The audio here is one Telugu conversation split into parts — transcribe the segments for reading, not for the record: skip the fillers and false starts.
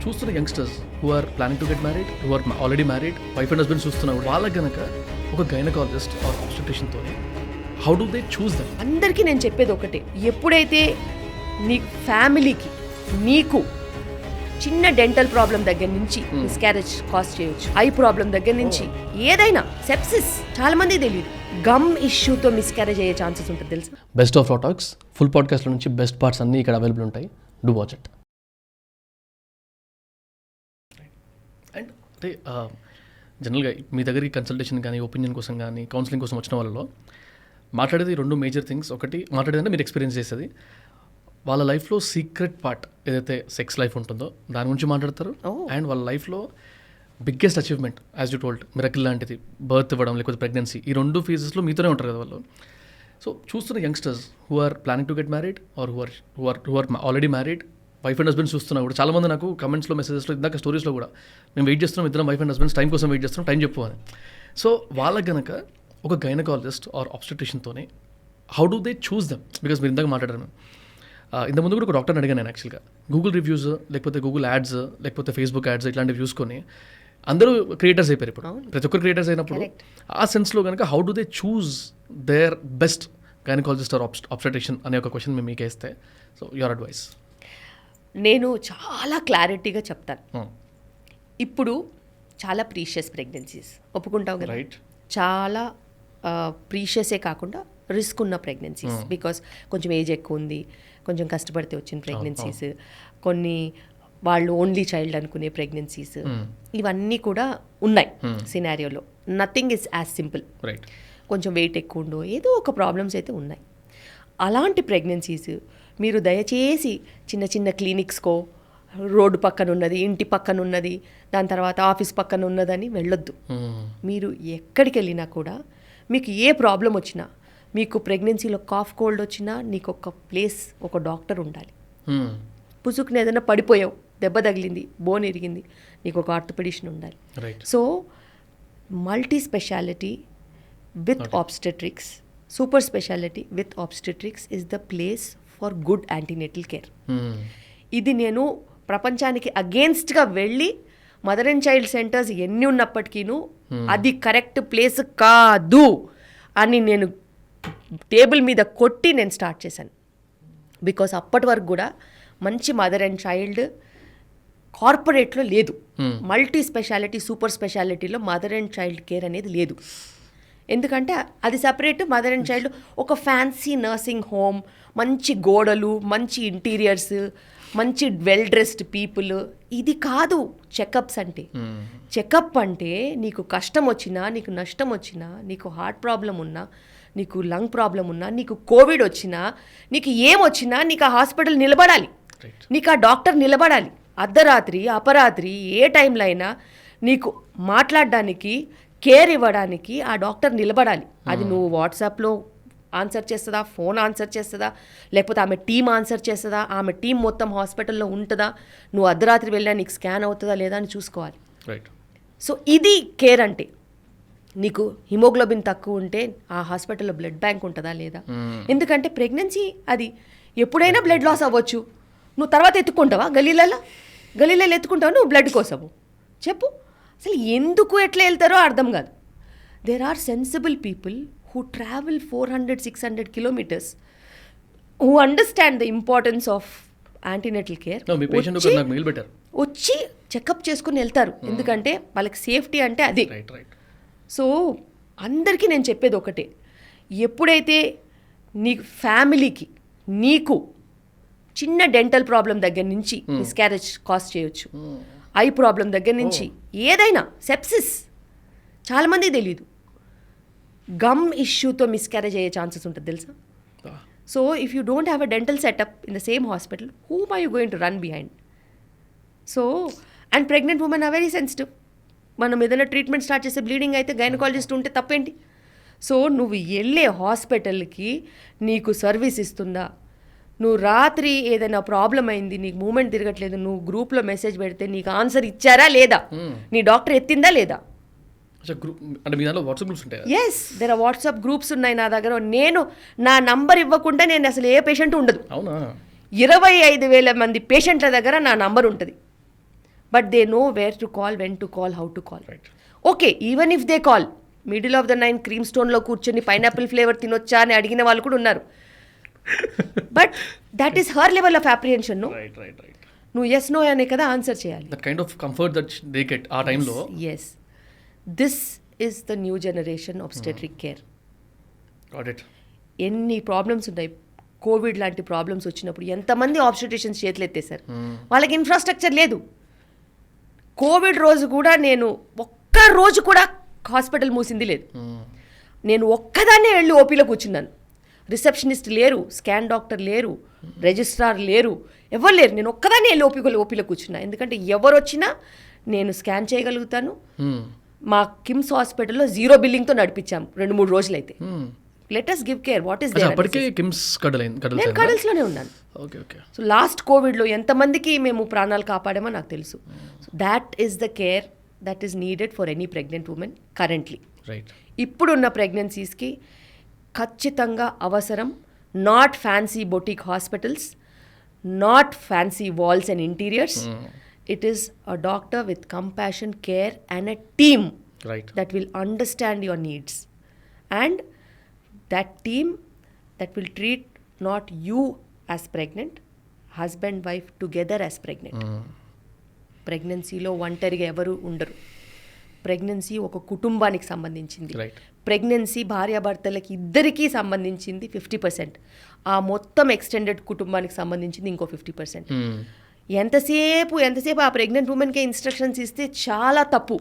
చూస్తున్న youngsters who are planning to get married, who are already married, wife and husband చూస్తున్నారు, వాళ్ళకి గనక ఒక గైనకాలజిస్ట్ ఆర్ ఆబ్స్టెట్రిషియన్తో how do they choose them? అందరికీ నేను చెప్పేది ఒకటే, ఎప్పుడైతే నీ ఫ్యామిలీకి నీకు చిన్న డెంటల్ ప్రాబ్లం దగ్గర నుంచి మిస్క్యారేజ్ కాజ్ చేయొచ్చు, ఐ ప్రాబ్లం దగ్గర నుంచి ఏదైనా, సెప్సిస్ చాలా మంది తెలియదు, గమ్ ఇష్యూతో మిస్క్యారేజ్ అయ్యే ఛాన్సెస్ ఉంటుంది తెలుసా. Best of law talks full పాడ్కాస్ట్లో నుంచి బెస్ట్ పార్ట్స్ అన్నీ ఇక్కడ అవైలబుల్ ఉంటాయి. Do watch it. అండ్ అంటే జనరల్గా మీ దగ్గరికి కన్సల్టేషన్ కానీ, ఒపీనియన్ కోసం కానీ, కౌన్సిలింగ్ కోసం వచ్చిన వాళ్ళలో మాట్లాడేది రెండు మేజర్ థింగ్స్. ఒకటి మాట్లాడేదంటే మీరు ఎక్స్పీరియన్స్ చేసేది, వాళ్ళ లైఫ్లో సీక్రెట్ పార్ట్ ఏదైతే సెక్స్ లైఫ్ ఉంటుందో దాని గురించి మాట్లాడతారు. అండ్ వాళ్ళ లైఫ్లో biggest achievement as you told miracle లాంటిది, బర్త్ ఇవ్వడం లేకపోతే ప్రెగ్నెన్సీ, ఈ రెండు ఫేజెస్లో మీతోనే ఉంటారు కదా వాళ్ళు. సో చూస్తున్న youngsters who are planning to get married or who are already married, wife and husband చూస్తున్నా కూడా చాలామంది నాకు కమెంట్స్లో, మెసేజెస్లో, ఇందాక స్టోరీస్లో కూడా మేము వెయిట్ చేస్తున్నాం, ఇద్దరం వైఫ్ అండ్ హస్బెండ్స్ టైం కోసం వెయిట్ చేస్తున్నాం, టైం చెప్పు అని. సో వాళ్ళకి గనక ఒక గైనకాలజిస్ట్ ఆర్ ఆబ్స్టెట్రిషియన్తోనే how do they choose them? Because మీరు ఇందాక మాట్లాడారు, ఇంతకుముందు కూడా ఒక డాక్టర్ని అడిగాను నేను యాక్చువల్గా. గూగుల్ రివ్యూస్ లేకపోతే గూగుల్ యాడ్స్ లేకపోతే ఫేస్బుక్ యాడ్స్ ఇట్లాంటివి చూసుకొని అందరూ క్రియేటర్స్ అయిపోయారు ఇప్పుడు, ప్రతి ఒక్కరు క్రియేటర్స్ అయినప్పుడు ఆ సెన్స్లో కనుక how do they choose their best gynaecologist or obstetrician అనే ఒక క్వశ్చన్ మేము మీకు వేస్తే, సో యువర్ అడ్వైస్? నేను చాలా క్లారిటీగా చెప్తాను. ఇప్పుడు చాలా ప్రీషియస్ ప్రెగ్నెన్సీస్ ఒప్పుకుంటావు కదా, రైట్? చాలా ప్రీషియసే కాకుండా రిస్క్ ఉన్న ప్రెగ్నెన్సీస్, బికాస్ కొంచెం ఏజ్ ఎక్కువ ఉంది, కొంచెం కష్టపడితే వచ్చిన ప్రెగ్నెన్సీస్, కొన్ని వాళ్ళు ఓన్లీ చైల్డ్ అనుకునే ప్రెగ్నెన్సీస్, ఇవన్నీ కూడా ఉన్నాయి సినారియోలో. Nothing is as simple. Right. కొంచెం వెయిట్ ఎక్కువ ఉండో ఏదో ఒక ప్రాబ్లమ్స్ అయితే ఉన్నాయి. అలాంటి ప్రెగ్నెన్సీస్ మీరు దయచేసి చిన్న చిన్న క్లినిక్స్కో, రోడ్డు పక్కన ఉన్నది, ఇంటి పక్కన ఉన్నది, దాని తర్వాత ఆఫీస్ పక్కన ఉన్నదని వెళ్ళొద్దు. మీరు ఎక్కడికి వెళ్ళినా కూడా మీకు ఏ ప్రాబ్లం వచ్చినా, మీకు ప్రెగ్నెన్సీలో కాఫ్ కోల్డ్ వచ్చినా నీకు ఒక ప్లేస్, ఒక డాక్టర్ ఉండాలి. పుసుకుని ఏదైనా పడిపోయావు, దెబ్బ తగిలింది, బోన్ ఇరిగింది, నీకు ఒక ఆర్థోపెడిషన్ ఉండాలి. So multi speciality with obstetrics, super speciality with obstetrics is the place for good antenatal care. ఇది నేను ప్రపంచానికి అగేన్స్ట్గా వెళ్ళి మదర్ అండ్ చైల్డ్ సెంటర్స్ ఎన్ని ఉన్నప్పటికీను అది కరెక్ట్ ప్లేస్ కాదు అని నేను టేబుల్ మీద కొట్టి నేను స్టార్ట్ చేశాను. బికాస్ అప్పటి వరకు కూడా మంచి మదర్ అండ్ చైల్డ్ కార్పొరేట్లో లేదు, మల్టీ స్పెషాలిటీ సూపర్ స్పెషాలిటీలో మదర్ అండ్ చైల్డ్ కేర్ అనేది లేదు. ఎందుకంటే అది సపరేట్, మదర్ అండ్ చైల్డ్ ఒక ఫ్యాన్సీ నర్సింగ్ హోమ్, మంచి గోడలు, మంచి ఇంటీరియర్స్, మంచి వెల్ డ్రెస్డ్ పీపుల్. ఇది కాదు చెకప్స్ అంటే. చెకప్ అంటే నీకు కష్టం వచ్చినా, నీకు నష్టం వచ్చినా, నీకు హార్ట్ ప్రాబ్లం ఉన్నా, నీకు లంగ్ ప్రాబ్లం ఉన్నా, నీకు కోవిడ్ వచ్చినా, నీకు ఏమొచ్చినా నీకు ఆ హాస్పిటల్ నిలబడాలి, నీకు ఆ డాక్టర్ నిలబడాలి. అర్ధరాత్రి అపరాత్రి ఏ టైంలో అయినా నీకు మాట్లాడడానికి, కేర్ ఇవ్వడానికి ఆ డాక్టర్ నిలబడాలి. అది నువ్వు వాట్సాప్లో ఆన్సర్ చేస్తుందా, ఫోన్ ఆన్సర్ చేస్తుందా, లేకపోతే ఆమె టీం ఆన్సర్ చేస్తుందా, ఆమె టీం మొత్తం హాస్పిటల్లో ఉంటుందా, నువ్వు అర్ధరాత్రి వెళ్ళినా నీకు స్కాన్ అవుతుందా లేదా అని చూసుకోవాలి. రైట్. సో ఇది కేర్ అంటే. నీకు హిమోగ్లోబిన్ తక్కువ ఉంటే ఆ హాస్పిటల్లో బ్లడ్ బ్యాంక్ ఉంటుందా లేదా? ఎందుకంటే ప్రెగ్నెన్సీ అది ఎప్పుడైనా బ్లడ్ లాస్ అవ్వచ్చు. నువ్వు తర్వాత ఎత్తుకుంటావా గలీలలో ఎత్తుకుంటావా నువ్వు బ్లడ్ కోసము? చెప్పు, అసలు ఎందుకు ఎట్లా వెళ్తారో అర్థం కాదు. There are sensible people who travel 400-600 kilometers, who understand the importance of antenatal care, వచ్చి చెకప్ చేసుకుని వెళ్తారు. ఎందుకంటే వాళ్ళకి సేఫ్టీ అంటే అది. సో అందరికీ నేను చెప్పేది ఒకటే, ఎప్పుడైతే నీ ఫ్యామిలీకి నీకు చిన్న డెంటల్ ప్రాబ్లం దగ్గర నుంచి మిస్క్యారేజ్ కాజ్ చేయొచ్చు, ఐ ప్రాబ్లం దగ్గర నుంచి ఏదైనా, సెప్సిస్ చాలా మంది తెలియదు, గమ్ ఇష్యూతో మిస్క్యారేజ్ అయ్యే ఛాన్సెస్ ఉంటుంది తెలుసా. So if you don't have a dental setup in the same hospital, whom are you going to run behind? So and pregnant women are very sensitive. మనం ఏదైనా ట్రీట్మెంట్ స్టార్ట్ చేస్తే బ్లీడింగ్ అయితే గైనకాలజిస్ట్ ఉంటే తప్పేంటి? సో నువ్వు వెళ్ళే హాస్పిటల్కి నీకు సర్వీస్ ఇస్తుందా? నువ్వు రాత్రి ఏదైనా ప్రాబ్లం అయింది, నీకు మూమెంట్ తిరగట్లేదు, నువ్వు గ్రూప్లో మెసేజ్ పెడితే నీకు ఆన్సర్ ఇచ్చారా లేదా, నీ డాక్టర్ ఎత్తిందా లేదా? Yes, there are WhatsApp groups ఉన్నాయి నా దగ్గర. నేను నా నంబర్ ఇవ్వకుండా నేను అసలు ఏ పేషెంట్ ఉండదు. 25,000 మంది పేషెంట్ల దగ్గర నా నంబర్ ఉంటుంది. But they know where to call, when to call, how to call. Right. Okay, even if they call, middle of the nine cream స్టోన్లో కూర్చొని పైనాపిల్ ఫ్లేవర్ తినొచ్చా అని అడిగిన వాళ్ళు కూడా ఉన్నారు. But that is her level of apprehension. Right right right. నువ్వు ఎస్ నో అనే కదా ఆన్సర్ చేయాలి. That kind of comfort that they get ఆ టైంలో. Yes, this is the new generation obstetric care. Got it. ఎన్ని ప్రాబ్లమ్స్ ఉన్నాయి. కోవిడ్ లాంటి ప్రాబ్లమ్స్ వచ్చినప్పుడు ఎంతమంది ఆబ్స్టెట్రిషియన్స్ చేతులు ఎత్తేసారు. వాళ్ళకి ఇన్ఫ్రాస్ట్రక్చర్ లేదు. కోవిడ్ రోజు కూడా నేను ఒక్క రోజు కూడా హాస్పిటల్ మూసింది లేదు. నేను ఒక్కదాన్నే వెళ్ళి ఓపీలో కూర్చున్నాను. రిసెప్షనిస్ట్ లేరు, స్కాన్ డాక్టర్ లేరు, రిజిస్ట్రార్ లేరు, ఎవరు లేరు. నేను ఒక్కదాన్నే వెళ్ళి ఓపీలో కూర్చున్నా. ఎందుకంటే ఎవరు వచ్చినా నేను స్కాన్ చేయగలుగుతాను. మా కిమ్స్ హాస్పిటల్లో 0 బిల్లింగ్తో నడిపించాము 2-3 రోజులైతే. Let us give care. What is there? అప్పటికే కిమ్స్ నేను కడల్స్లోనే ఉన్నాను. Okay okay. సో లాస్ట్ కోవిడ్లో ఎంతమందికి మేము ప్రాణాలు కాపాడామో నాకు తెలుసు. So that is the care that is needed for any pregnant women currently. Right. ఇప్పుడున్న ప్రెగ్నెన్సీస్కి ఖచ్చితంగా అవసరం not fancy boutique hospitals, not fancy walls and interiors. It is a doctor with compassion, care and a team right that will understand your needs, and that team that will treat not you as pregnant, husband wife together as pregnant. ప్రెగ్నెన్సీలో ఒంటరిగా ఎవరు ఉండరు. ప్రెగ్నెన్సీ ఒక కుటుంబానికి సంబంధించింది. రైట్. ప్రెగ్నెన్సీ భార్యాభర్తలకి ఇద్దరికీ సంబంధించింది 50%. ఆ మొత్తం ఎక్స్టెండెడ్ కుటుంబానికి సంబంధించింది ఇంకో 50%. ఎంతసేపు ఆ ప్రెగ్నెంట్ ఉమెన్కే ఇన్స్ట్రక్షన్స్ ఇస్తే చాలా తప్పు.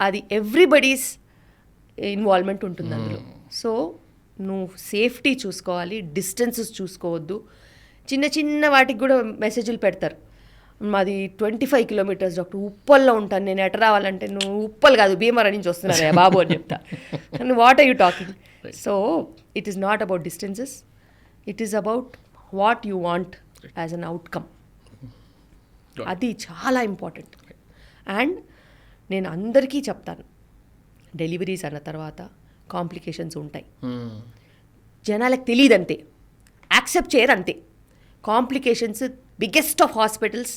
అది ఎవ్రీబడీస్ ఇన్వాల్వ్మెంట్ ఉంటుంది అందులో. సో నువ్వు సేఫ్టీ చూసుకోవాలి, డిస్టెన్సెస్ చూసుకోవద్దు. చిన్న వాటికి కూడా మెసేజ్లు పెడతారు. మాది 25 కిలోమీటర్స్ డాక్టర్, ఉప్పల్లో ఉంటాను నేను, ఎట రావాలంటే నువ్వు ఉప్పల్ కాదు భీమవరం నుంచి వస్తున్నారా బాబు అని చెప్తా. What are you talking? So it is not about distances, it is about what you want as an outcome. అది చాలా ఇంపార్టెంట్. అండ్ నేను అందరికీ చెప్తాను, డెలివరీస్ అన్న తర్వాత కాంప్లికేషన్స్ ఉంటాయి. జనాలకు తెలియదు అంతే, యాక్సెప్ట్ చేయరు అంతే. Complications biggest of hospitals.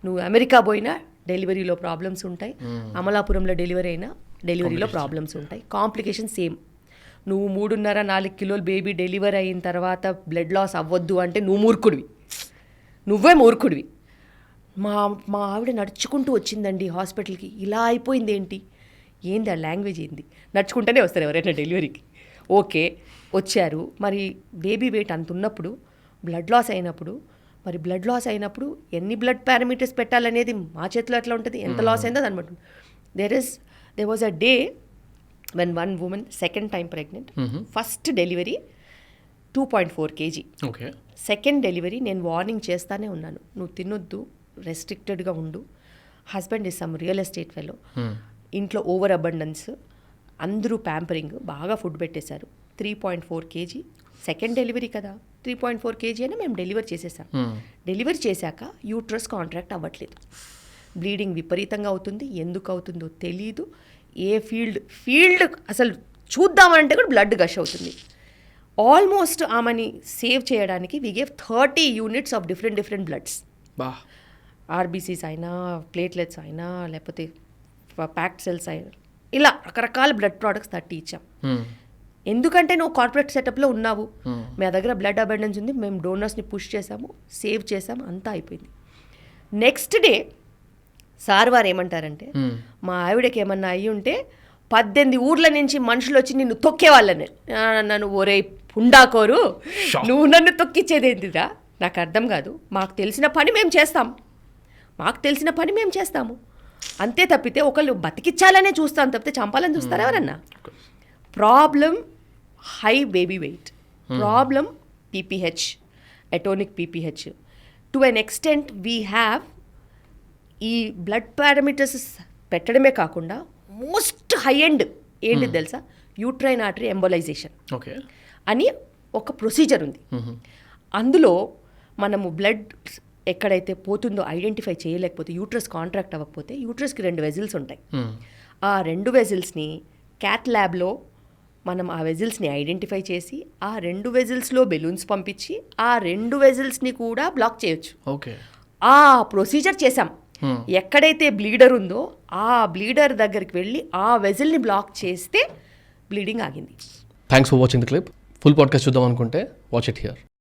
నువ్వు అమెరికా పోయినా డెలివరీలో ప్రాబ్లమ్స్ ఉంటాయి, అమలాపురంలో డెలివరీలో ప్రాబ్లమ్స్ ఉంటాయి. Complications same. నువ్వు 3.5-4 కిలోల బేబీ డెలివరీ అయిన తర్వాత బ్లడ్ లాస్ అవ్వద్దు అంటే నువ్వే మూర్ఖుడివి. మా ఆవిడ నడుచుకుంటూ వచ్చిందండి హాస్పిటల్కి, ఇలా అయిపోయింది ఏంది ఆ లాంగ్వేజ్ ఏంది? నడుచుకుంటూనే వస్తారు ఎవరైనా డెలివరీకి. ఓకే వచ్చారు, మరి బేబీ వెయిట్ అంత ఉన్నప్పుడు బ్లడ్ లాస్ అయినప్పుడు ఎన్ని బ్లడ్ పారామీటర్స్ పెట్టాలనేది మా చేతిలో ఎట్లా ఉంటుంది, ఎంత లాస్ అయిందో దాన్ని బట్టి. there was a day when one woman, second time pregnant, first delivery 2.4 kg. Okay. Second delivery నేను వార్నింగ్ చేస్తానే ఉన్నాను, నువ్వు తినొద్దు, రెస్ట్రిక్టెడ్గా ఉండు. Husband is some real estate fellow, ఇంట్లో ఓవర్ అబండెన్స్, అందరూ ప్యాంపరింగ్, బాగా ఫుడ్ పెట్టేశారు. 3.4 kg సెకండ్ డెలివరీ కదా, 3.4 kg అని మేము డెలివరీ చేసేసాం. డెలివరీ చేశాక యూట్రస్ కాంట్రాక్ట్ అవ్వట్లేదు, బ్లీడింగ్ విపరీతంగా అవుతుంది. ఎందుకు అవుతుందో తెలీదు. ఏ ఫీల్డ్ అసలు చూద్దామంటే కూడా బ్లడ్ గష్ అవుతుంది. ఆల్మోస్ట్ ఆమెని సేవ్ చేయడానికి we gave 30 units of different bloods. RBCs అయినా, ప్లేట్లెట్స్ అయినా, లేకపోతే ప్యాక్డ్ సెల్స్ అయినా, ఇలా రకరకాల బ్లడ్ ప్రోడక్ట్స్ 30 ఇచ్చాం. ఎందుకంటే నువ్వు కార్పొరేట్ సెటప్లో ఉన్నావు, మా దగ్గర బ్లడ్ అబండెన్స్ ఉంది, మేము డోనర్స్ని పుష్ చేసాము, సేవ్ చేసాము, అంతా అయిపోయింది. నెక్స్ట్ డే సార్ వారు ఏమంటారంటే, మా ఆవిడకి ఏమన్నా అయ్యి ఉంటే 18 ఊర్ల నుంచి మనుషులు వచ్చి నిన్ను తొక్కేవాళ్ళని. నన్ను ఒరే పుండాకోరు, నువ్వు నన్ను తొక్కిచ్చేదేంటిరా, నాకు అర్థం కాదు. మాకు తెలిసిన పని మేము చేస్తాము, అంతే తప్పితే ఒకళ్ళు బతికిచ్చాలనే చూస్తాను తప్పితే చంపాలని చూస్తారా ఎవరన్నా? Problem high baby wait, problem PPH, atonic PPH. To an extent we have ఈ బ్లడ్ పారామీటర్స్ పెట్టడమే కాకుండా మోస్ట్ హై ఎండ్ ఏంటి తెలుసా, యూట్రైన్ ఆర్టరీ ఎంబోలైజేషన్ అని ఒక ప్రొసీజర్ ఉంది. అందులో మనము బ్లడ్ ఎక్కడైతే పోతుందో ఐడెంటిఫై చేయలేకపోతే, యూట్రస్ కాంట్రాక్ట్ అవ్వకపోతే, యూట్రస్కి 2 వెజిల్స్ ఉంటాయి. ఆ 2 వెజిల్స్ని క్యాట్ ల్యాబ్లో మనం ఆ వెజిల్స్ని ఐడెంటిఫై చేసి, ఆ 2 వెజిల్స్లో బెలూన్స్ పంపించి ఆ 2 వెజిల్స్ని కూడా బ్లాక్ చేయొచ్చు. ఆ ప్రొసీజర్ చేసాం. ఎక్కడైతే బ్లీడర్ ఉందో ఆ బ్లీడర్ దగ్గరికి వెళ్ళి ఆ వెజిల్ని బ్లాక్ చేస్తే బ్లీడింగ్ ఆగింది. Thanks for watching the clip. Full podcast చూద్దాం అనుకుంటే వాచ్ ఇట్ హియర్.